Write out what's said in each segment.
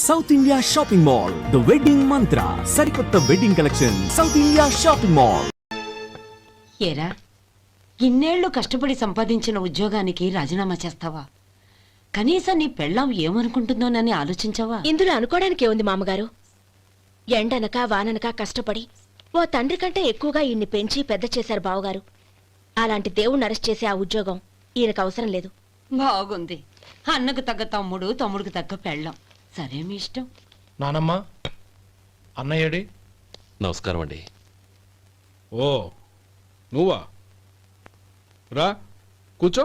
South India shopping mall, the wedding మంత్ర, సరికొత్త wedding collection, south India shopping mall. ఏరా, ఇన్నేళ్లు కష్టపడి సంపాదించిన ఉద్యోగానికి రాజీనామా చేస్తావా? కనీసం నీ పెళ్ళాం ఏమనుకుంటుందోనని ఆలోచించావా? ఇందులో అనుకోవడానికి ఏముంది మామగారు? ఎండనక వాననక కష్టపడి ఓ తండ్రి కంటే ఎక్కువగా ఈయన్ని పెంచి పెద్ద చేశారు బావగారు. అలాంటి దేవుణ్ణి అరెస్ట్ చేసే ఆ ఉద్యోగం ఈయనకు అవసరం లేదు. బాగుంది. అన్నకు తగ్గ తమ్ముడు, తమ్ముడికి తగ్గ పెళ్ళాం. సరే, మీ ఇష్టం. నానమ్మ, అన్నయ్యడి. నమస్కారం అండి. ఓ, నువ్వా? రా, కూర్చో.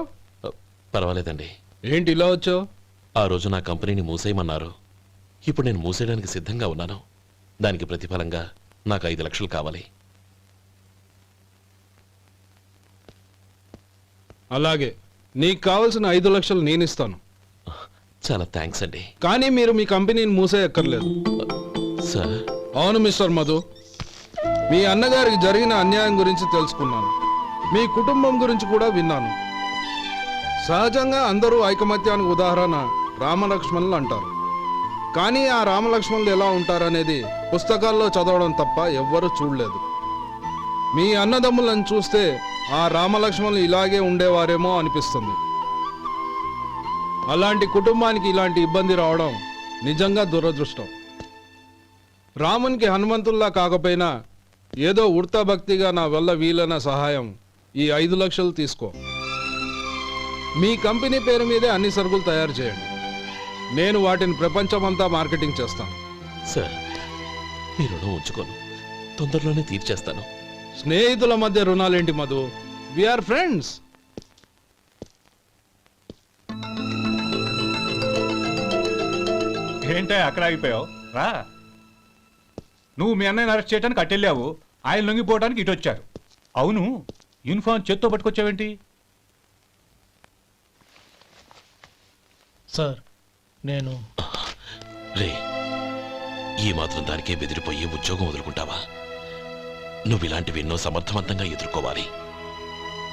పర్వాలేదండి. ఏంటి ఇలా వచ్చావు? ఆ రోజు నా కంపెనీని మూసేయమన్నారు. ఇప్పుడు నేను మూసేయడానికి సిద్ధంగా ఉన్నాను. దానికి ప్రతిఫలంగా నాకు 5 లక్షలు కావాలి. అలాగే, నీకు కావలసిన 5 లక్షలు నేను ఇస్తాను. చాలా థ్యాంక్స్ అండి. కానీ మీరు మీ కంపెనీని మూసేయక్కర్లేదు. సార్? అవును మిస్టర్ మధు, మీ అన్నగారికి జరిగిన అన్యాయం గురించి తెలుసుకున్నాను. మీ కుటుంబం గురించి కూడా విన్నాను. సహజంగా అందరూ ఐకమత్యానికి ఉదాహరణ రామలక్ష్మణులు అంటారు. కానీ ఆ రామలక్ష్మణులు ఎలా ఉంటారనేది పుస్తకాల్లో చదవడం తప్ప ఎవ్వరూ చూడలేదు. మీ అన్నదమ్ములను చూస్తే ఆ రామలక్ష్మణులు ఇలాగే ఉండేవారేమో అనిపిస్తుంది. అలాంటి కుటుంబానికి ఇలాంటి ఇబ్బంది రావడం నిజంగా దురదృష్టం. రామునికి హనుమంతుల్లా కాకపోయినా ఏదో ఉడతా భక్తిగా నా వల్ల వీలైన సహాయం ఈ 5 లక్షలు తీసుకో. మీ కంపెనీ పేరు మీదే అన్ని సరుకులు తయారు చేయండి. నేను వాటిని ప్రపంచమంతా మార్కెటింగ్ చేస్తాను. సార్, మీ రుణం ఉంచుకోను, తొందరలోనే తీర్చేస్తాను. స్నేహితుల మధ్య రుణాలేంటి మధు? We are friends. ఏంటే అక్కడ ఆగిపోయావు? రా. నువ్వు మీ అన్నయ్యని అరెస్ట్ చేయడానికి అట్టెళ్ళావు, ఆయన లొంగిపోవడానికి ఇటు వచ్చారు. అవును, యూనిఫామ్ చేత్తో పట్టుకొచ్చావేంటి? సార్, నేను రే, ఈ మాత్రం దానికే బెదిరిపోయి ఉద్యోగం వదులుకుంటావా? నువ్వు ఇలాంటివి ఎన్నో సమర్థవంతంగా ఎదుర్కోవాలి.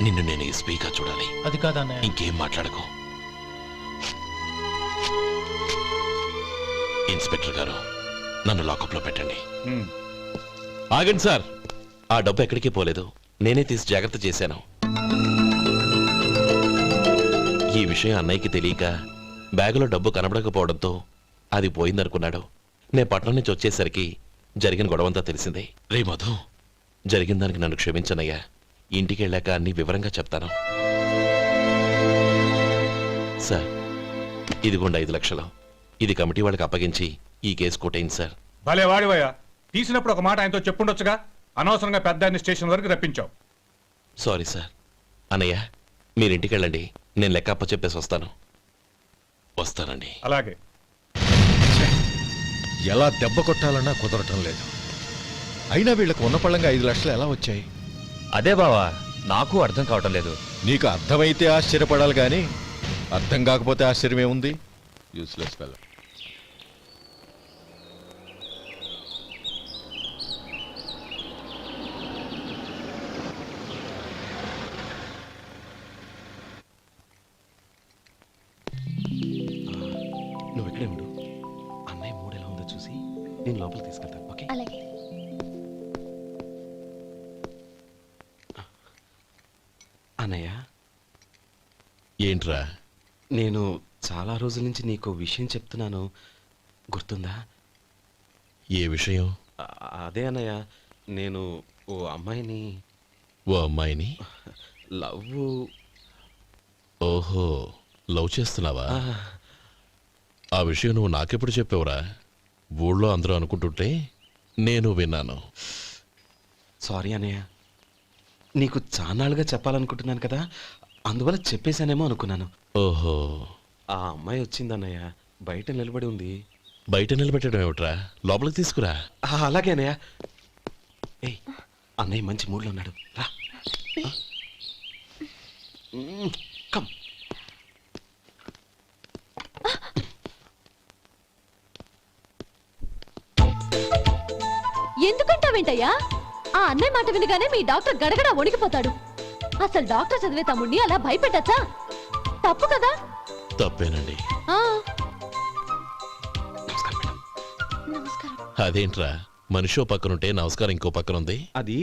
నిన్ను నేను ఎస్పీగా చూడాలి. అది కాదన్నయ్య. ఇంకేం మాట్లాడకు. ఇన్స్పెక్టర్ గారు, నన్ను లాకప్లో పెట్టండి. ఆగండి సార్, ఆ డబ్బు ఎక్కడికి పోలేదు. నేనే తీసి జాగ్రత్త చేశాను. ఈ విషయం అన్నయ్యకి తెలియక బ్యాగులో డబ్బు కనబడకపోవడంతో అది పోయిందనుకున్నాడు. నేను పట్నం నుంచి వచ్చేసరికి జరిగిన గొడవంతా తెలిసిందే. రే మధు, జరిగిన దానికి నన్ను క్షమించనయ్యా. ఇంటికి వెళ్ళాక అన్ని వివరంగా చెప్తాను. సార్, ఇదిగోండి 5 లక్షలు. ఇది కమిటీ వాళ్ళకి అప్పగించి ఈ కేసు కొట్టేయండి సార్. భలే వాడివయ్యా, తీసినప్పుడు ఒక మాట ఆయనతో చెప్పుండొచ్చుగా. అనవసరంగా పెద్ద స్టేషన్ వరకు రప్పించావు. Sorry sir. అన్నయ్య, మీరింటికి వెళ్ళండి, నేను లెక్క అప్ప చెప్పేసి వస్తానండి. అలాగే. ఎలా దెబ్బ కొట్టాలన్నా కుదరటం లేదు. అయినా వీళ్ళకు ఉన్న పళ్ళంగా 5 లక్షలు ఎలా వచ్చాయి? అదే బావా, నాకు అర్థం కావటం లేదు. నీకు అర్థమైతే ఆశ్చర్యపడాలి కానీ అర్థం కాకపోతే ఆశ్చర్యం ఏముంది? Useless fellow. నువ్వు ఇక్కడే ఉండు. అన్నయ్య మూడు ఎలా ఉందో చూసి నేను లోపలికి తీసుకెళ్తాను. ఓకే? అలాగే. అన్నయ్య, ఏంట్రా? నేను చాలా రోజుల నుంచి నీకు విషయం చెప్తున్నాను, గుర్తుందా? ఏ విషయం? అదే అన్నయ్య, నేను ఓ అమ్మాయిని లవ్. ఓహో, లవ్ చేస్తున్నావా? ఆ విషయం నువ్వు నాకెప్పుడు చెప్పావురా? ఊళ్ళో అందరూ అనుకుంటుంటే నేను విన్నాను. సారీ అన్నయ్య, నీకు చాన్నాళ్ళుగా చెప్పాలనుకుంటున్నాను కదా, అందువల్ల చెప్పేశానేమో అనుకున్నాను. ఓహో, ఆ అమ్మాయి వచ్చిందన్నయ్య, బయట నిలబడి ఉంది. బయట నిలబెట్టడం ఏమిట్రా? లోపలికి తీసుకురా. అలాగే అన్నయ్య. ఏయ్, అన్నయ్య మంచి మూడ్లో ఉన్నాడు, రా. కమ్. ఎందుకంటావేంటయ్యా? ఆ అన్నయ్య మాట వినగానే మీ డాక్టర్ గడగడ వణికిపోతాడు. అసలు డాక్టర్ చదివే తమ్ముడిని అలా భయపెట్టచ్చా? తప్పు కదా? తప్పేనండి. ఆ నమస్కారం మేడం. నమస్కారం. అదేంట్రా మనిషో పక్కనుంటే నమస్కారం ఇంకో పక్కన ఉంది. అది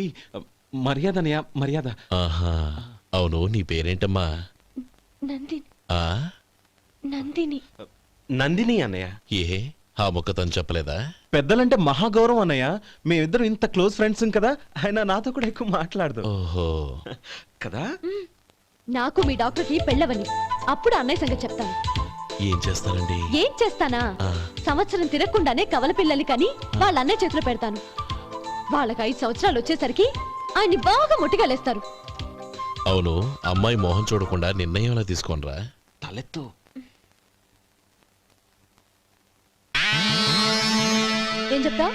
మర్యాద అన్నయ్య, మర్యాద. ఆహా, అవును నీ పేరేంటమ్మా? నందిని. ఆ నందిని. నందిని అన్నయ్య. ఏ ఆ మొక్క తను చెప్పలేదా? పెద్దలంటే మహాగౌరవం అన్నయ్య. మేమిద్దరం ఇంత క్లోజ్ ఫ్రెండ్స్ కదా, ఆయన నాతో కూడా ఎక్కువ మాట్లాడదు ఓహో, కదా. నాకు మీ డాక్టర్కి పెళ్ళవని అప్పుడు అన్నయ్య సంగతి చెప్తాను. ఏం చేస్తారండి? ఏం చేస్తానా? ఆ. సంవత్సరం తిరగకుండానే కవల పిల్లల్ని కని వాళ్ళ అన్నయ్య చేతిలో పెడతాను. వాళ్ళకి 5 సంవత్సరాలు వచ్చేసరికి ఆయన్ని బాగా ముట్టిగలేస్తారు. అవును, అమ్మాయి మొహం చూడకుండా నిర్ణయం ఎలా తీసుకోనరా? తలెత్తు. ఏం చెప్తా?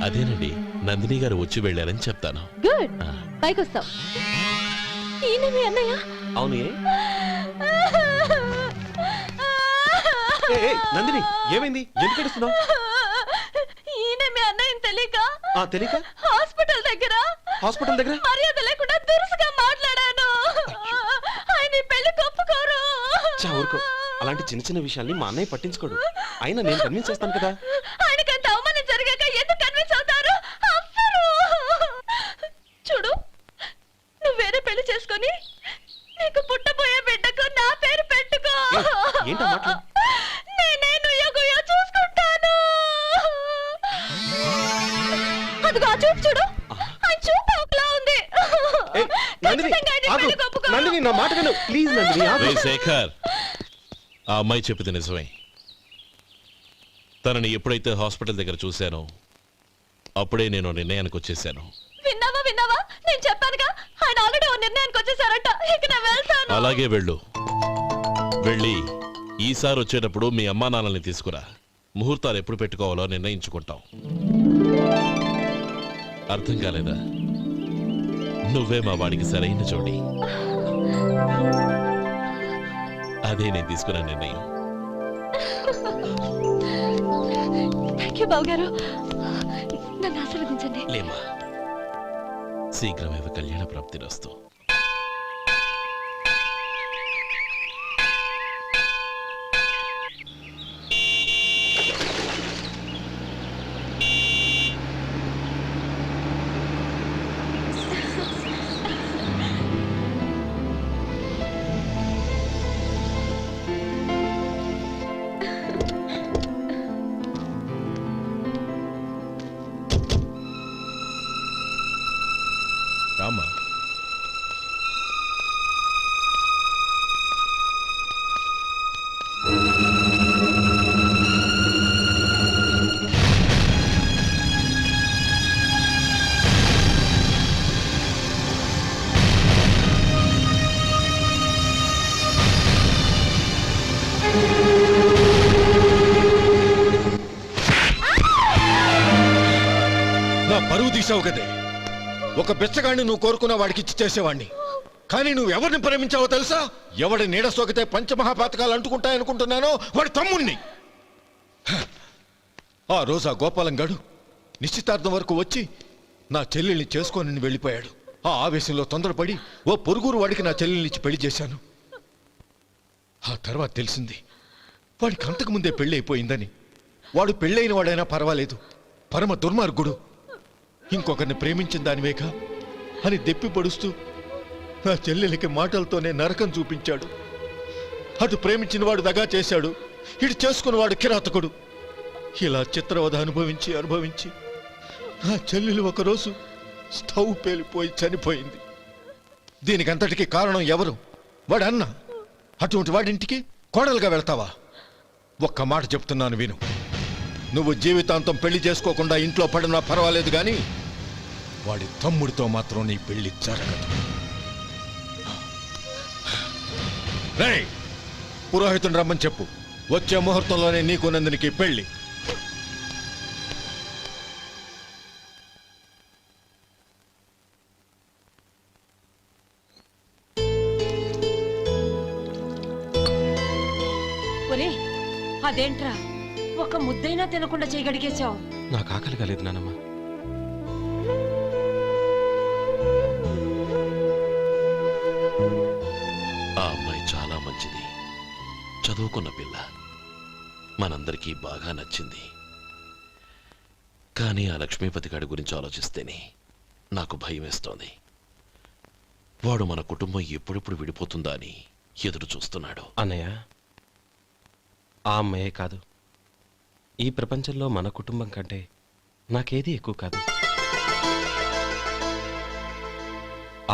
అదేనండి, నందిని గారు వచ్చి వెళ్ళారని చెప్తాను. గుడ్. ఆ. పైకొస్తావు. ఈయన మీ అన్నయ్య? అవును. నందిని, ఏమైంది? ఎందుకు ఏడుస్తున్నావు? ఈయన మీ అన్నయ్యని తెలియక తెలియక హాస్పిటల్ దగ్గర మర్యాద లేకుండా దురుసుగా మాట్లాడాను. ఆయన ఈ పెళ్లికి ఒప్పుకోరు. ఊరుకో. అలాంటి చిన్న చిన్న విషయాల్ని మా అన్నయ్య పట్టించుకోడు. అయినా నేను కన్విన్స్ చేస్తాను కదా. ఆయనకంత అవమానం జరిగాక ఎందుకు కన్విన్స్ అవుతారు? అవ్వరు. చూడు, నువ్వు వేరే పెళ్లి చేసుకొని నీకు పుట్టబోయే బిడ్డకు నా పేరు పెట్టుకో. ఏంటా మాటలు? నేనే నుయ్యగుయ్య చూసుకుంటాను. అదిగో ఆ చూపు చూడు. ఆయన చూపు ఒకలా ఉంది. నందిని, ఖచ్చితంగా ఆయన ఆగు. పెళ్లికి ఒప్పుకోరు. నందిని, నా మాట విను ప్లీజ్. నందిని, ఆగు. రేయ్ శేఖర్, ఆ అమ్మాయి చెప్పింది నిజమే. తనని ఎప్పుడైతే హాస్పిటల్ దగ్గర చూశానో అప్పుడే నేను నిర్ణయానికి వచ్చేసాను. విన్నావా? నేను చెప్పానుగా, ఆయన ఆల్రెడీ ఓ నిర్ణయానికి వచ్చేసారట. ఇక నేను వెళ్తాను. అలాగే వెళ్ళు. వెళ్ళి ఈసారి వచ్చేటప్పుడు మీ అమ్మా నాన్నల్ని తీసుకురా. ముహూర్తాలు ఎప్పుడు పెట్టుకోవాలో నిర్ణయించుకుంటాం. అర్థం కాలేదా? నువ్వే మా వాడికి సరైన జోడి. అదే నేను తీసుకున్న నిర్ణయం. థ్యాంక్ యూ బావగారు. నన్ను ఆశీర్వదించండి. లేమా, శీఘ్రమేవ కళ్యాణ ప్రాప్తిరస్తు. రామ్మా. నా పరువు తీసావు కదే. ఒక బిచ్చగాడిని నువ్వు కోరుకున్న వాడికి ఇచ్చి చేసేవాడిని. కానీ నువ్వు ఎవరిని ప్రేమించావో తెలుసా? ఎవడి నీడ సోకితే పంచమహాపాతకాలు అంటుకుంటాయనుకుంటున్నానో వాడి తమ్ముణ్ణి. ఆ రోజు ఆ గోపాలం గాడు నిశ్చితార్థం వరకు వచ్చి నా చెల్లెల్ని చేసుకొని వెళ్ళిపోయాడు. ఆ ఆవేశంలో తొందరపడి ఓ పొరుగురు వాడికి నా చెల్లెల్ని ఇచ్చి పెళ్లి చేశాను. ఆ తర్వాత తెలిసింది వాడికి అంతకుముందే పెళ్లి అయిపోయిందని. వాడు పెళ్ళైన వాడైనా పర్వాలేదు, పరమ దుర్మార్గుడు. ఇంకొకరిని ప్రేమించిన దానివేగా అని దెప్పి పడుస్తూ నా చెల్లెలికి మాటలతోనే నరకం చూపించాడు. అటు ప్రేమించిన వాడు దగా చేశాడు, ఇటు చేసుకున్నవాడు కిరాతకుడు. ఇలా చిత్రవధ అనుభవించి నా చెల్లెలు ఒకరోజు స్టవ్ పేలిపోయి చనిపోయింది. దీనికంతటికి కారణం ఎవరు? వాడు అన్న. అటువంటి వాడింటికి కోడలుగా వెళ్తావా? ఒక్క మాట చెప్తున్నాను విను. నువ్వు జీవితాంతం పెళ్లి చేసుకోకుండా ఇంట్లో పడినా పర్వాలేదు, కానీ వాడి తమ్ముడితో మాత్రం నీ పెళ్లి జరగదు. రేయ్, పురోహితుని రమ్మని చెప్పు. వచ్చే ముహూర్తంలోనే నీకు నందినికి పెళ్లి. ఒరే, అదేంట్రా ఒక ముద్దైనా తినకుండా చేయగడిగేశావు? నాకు ఆకలి కాలేదు నానమ్మ. ఆ అమ్మాయి చాలా మంచిది, చదువుకున్న పిల్ల, మనందరికీ బాగా నచ్చింది. కానీ ఆ లక్ష్మీపతి గారి గురించి ఆలోచిస్తేనే నాకు భయం వేస్తోంది. వాడు మన కుటుంబం ఎప్పుడెప్పుడు విడిపోతుందా అని ఎదురు చూస్తున్నాడు. అన్నయ్య, ఆ అమ్మాయే కాదు, ఈ ప్రపంచంలో మన కుటుంబం కంటే నాకేది ఎక్కువ కాదు.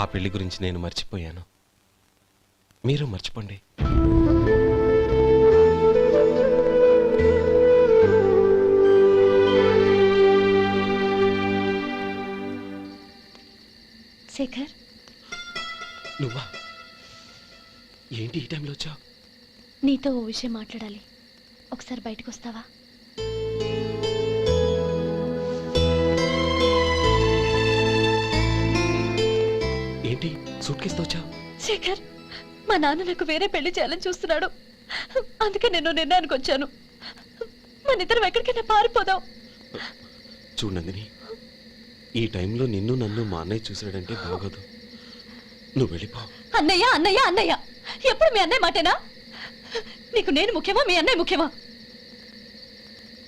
ఆ పెళ్లి గురించి నేను మర్చిపోయాను, మీరు మర్చిపోండి. శేఖర్, నువ్వా? ఏంటి ఈ టైంలో వచ్చావు? నీతో ఓ విషయం మాట్లాడాలి. ఒకసారి బయటకు వస్తావా? ఏంటి సూట్ కేసుతో వచ్చావు? శేఖర్, మా నాన్న నాకు వేరే పెళ్లి చేయాలని చూస్తున్నాడు. అందుకే నేను నిర్ణయానికి వచ్చాను. మన ఇద్దరం ఎక్కడికైనా పారిపోదాం. చూడు నందిని, ఈ టైంలో నిన్ను నన్ను మా అన్నయ్య చూసాడంటే బాగోదు. నువ్వు వెళ్ళిపో. అన్నయ్య అన్నయ్య అన్నయ్య, ఎప్పుడు మీ అన్నయ్య మాటేనా? నీకు నేను ముఖ్యమా, మీ అన్నయ్య ముఖ్యమా?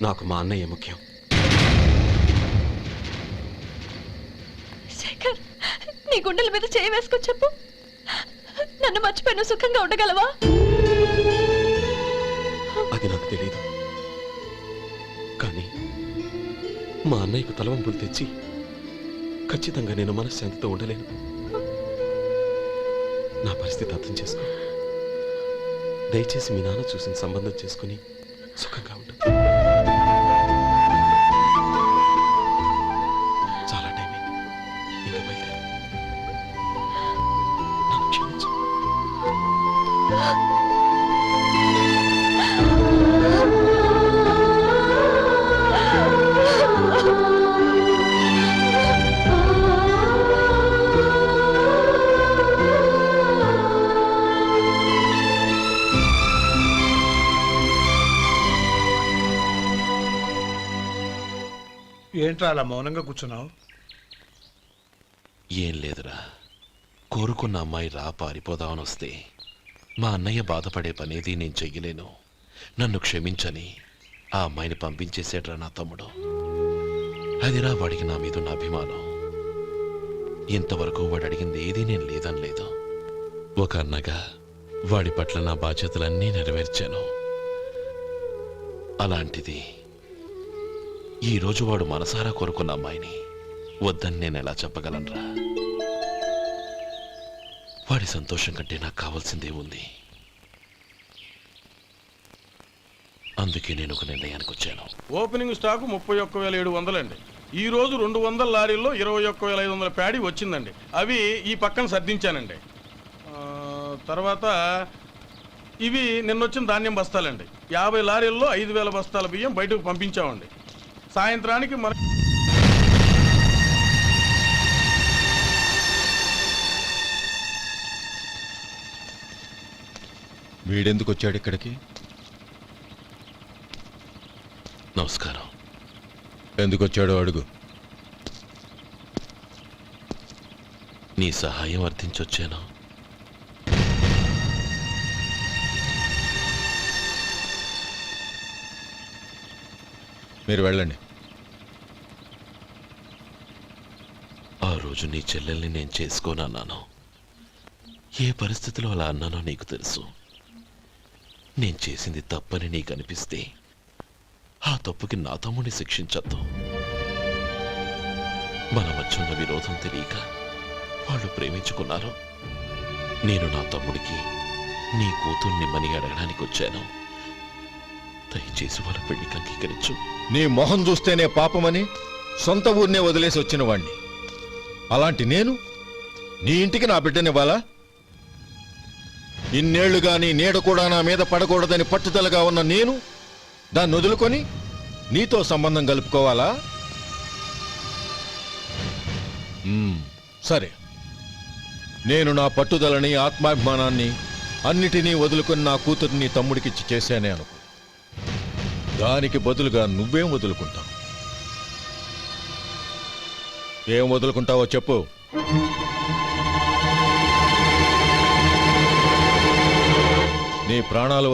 నాకు మా అన్నయ్య ముఖ్యం. శేఖర్, నీ గుండెల మీద చేయి వేసుకొని చెప్పు, నన్ను మర్చిపోయి సుఖంగా ఉండగలవా? అది నాకు తెలియదు, కానీ మా అన్నయ్యకు తలవంపులు తెచ్చి ఖచ్చితంగా నేను మనశ్శాంతితో ఉండలేను. నా పరిస్థితి అర్థం చేసుకో. దయచేసి మీ నాన్న చూసిన సంబంధం చేసుకుని సుఖంగా ఉండు. చాలా టైం అయింది, ఇంకా బయలుదేరు. నన్ను క్షమించు. ఏంట్రా అలా మౌనంగా కూర్చున్నావు? ఏం లేదురా, కోరుకున్న అమ్మాయి రా పారిపోదామని వస్తే మా అన్నయ్య బాధపడే పనేది నేను చెయ్యలేను, నన్ను క్షమించని ఆ అమ్మాయిని పంపించేసాడ్రా నా తమ్ముడు. అదిరా వాడికి నా మీద ఉన్న అభిమానం. ఇంతవరకు వాడు అడిగింది ఏదీ నేను లేదనలేదు. ఒక అన్నగా వాడి పట్ల నా బాధ్యతలన్నీ నెరవేర్చాను. అలాంటిది ఈరోజు వాడు మనసారా కోరుకున్న అమ్మాయిని వద్దని నేను ఎలా చెప్పగలనురా? వాడి సంతోషం కంటే నాకు కావాల్సిందే ఉంది. అందుకే నేను ఒక నిర్ణయానికి వచ్చాను. ఓపెనింగ్ స్టాకు 31,700 అండి. ఈ రోజు 200 లారీల్లో 21,500 ప్యాడీ వచ్చిందండి. అవి ఈ పక్కన సర్దించానండి. తర్వాత ఇవి నిన్నొచ్చిన ధాన్యం బస్తాలండి. 50 లారీల్లో 5,000 బస్తాల బియ్యం బయటకు పంపించామండి. సాయంత్రానికి మన వీడెందుకు వచ్చాడు ఇక్కడికి? నమస్కారం. ఎందుకు వచ్చాడో అడుగు. నీ సహాయం అర్థించొచ్చాను. మీరు వెళ్ళండి. ఆ రోజు నీ చెల్లెల్ని నేను చేసుకోనన్నాను. ఏ పరిస్థితిలో అలా అన్నానో నీకు తెలుసు. నేను చేసింది తప్పని నీకు అనిపిస్తే ఆ తప్పుకి నా తమ్ముడిని శిక్షించద్దు. మన మధ్య ఉన్న విరోధం తెలియక వాళ్ళు ప్రేమించుకున్నారు. నేను నా తమ్ముడికి నీ కూతుర్ని మని అడగడానికి వచ్చాను. దయచేసి వాళ్ళ పెళ్లికి అంగీకరించు. నీ మొహం చూస్తేనే పాపమని సొంత ఊరినే వదిలేసి వచ్చిన వాణ్ణి. అలాంటి నేను నీ ఇంటికి నా బిడ్డనివ్వాలా? ఇన్నేళ్లుగా నీ నీడ కూడా నా మీద పడకూడదని పట్టుదలగా ఉన్న నేను దాన్ని వదులుకొని నీతో సంబంధం కలుపుకోవాలా? సరే, నేను నా పట్టుదలని ఆత్మాభిమానాన్ని అన్నిటినీ వదులుకొని నా కూతుర్ని తమ్ముడికిచ్చి చేశానే అనుకో. దానికి బదులుగా నువ్వేం వదులుకుంటావు? ఏం వదులుకుంటావో చెప్పు. నీ ప్రాణాలు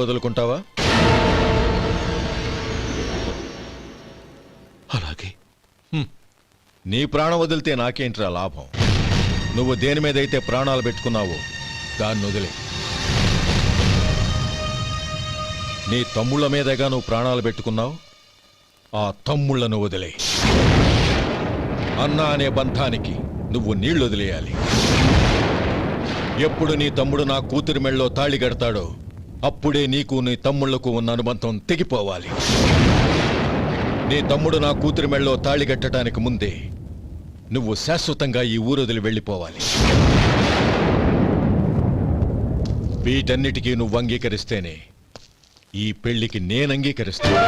అలాగే నీ ప్రాణం వదిలితే నాకేంట్రా లాభం? నువ్వు దేని మీదైతే ప్రాణాలు పెట్టుకున్నావో దాన్ని వదిలే. నీ తమ్ముళ్ళ మీదగా నువ్వు ప్రాణాలు పెట్టుకున్నావు, ఆ తమ్ముళ్లను వదిలే. అన్న అనే బంధానికి నువ్వు నీళ్లు వదిలేయాలి. ఎప్పుడు నీ తమ్ముడు నా కూతురి మెళ్ళలో తాళి కడతాడో అప్పుడే నీకు నీ తమ్ముళ్లకు ఉన్న అనుబంధం తెగిపోవాలి. నీ తమ్ముడు నా కూతురి మెళ్ళలో తాళి కట్టడానికి ముందే నువ్వు శాశ్వతంగా ఈ ఊరొదిలి వెళ్ళిపోవాలి. వీటన్నిటికీ నువ్వు అంగీకరిస్తేనే ఈ పెళ్లికి నేను అంగీకరిస్తాను.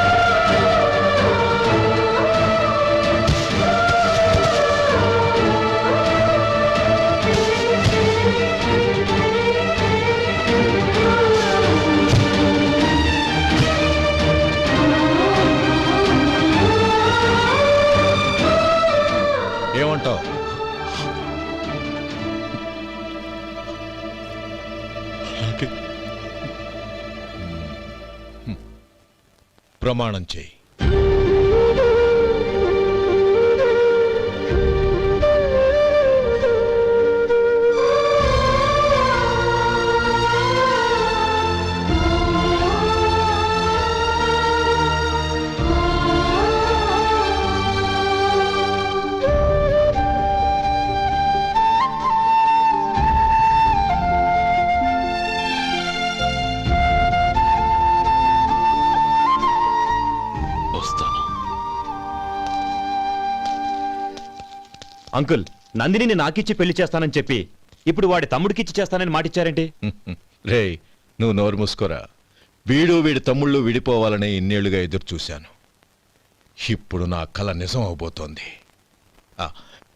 ఏమంటావు? ప్రమాణం చేయి. వస్తాను. అంకుల్, నందినిని నాకిచ్చి పెళ్లి చేస్తానని చెప్పి ఇప్పుడు వాడి తమ్ముడికిచ్చి చేస్తానని మాటిచ్చారేంటి? రేయ్, నువ్వు నోరు మూసుకోరా. వీడి తమ్ముళ్ళు విడిపోవాలని ఇన్నేళ్లుగా ఎదురు చూశాను. ఇప్పుడు నా కల నిజం అవబోతోంది.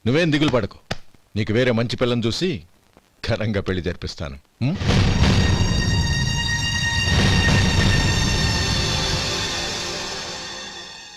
నువ్వేం దిగులు పడకు. నీకు వేరే మంచి పిల్లని చూసి ఘనంగా పెళ్లి జరిపిస్తాను.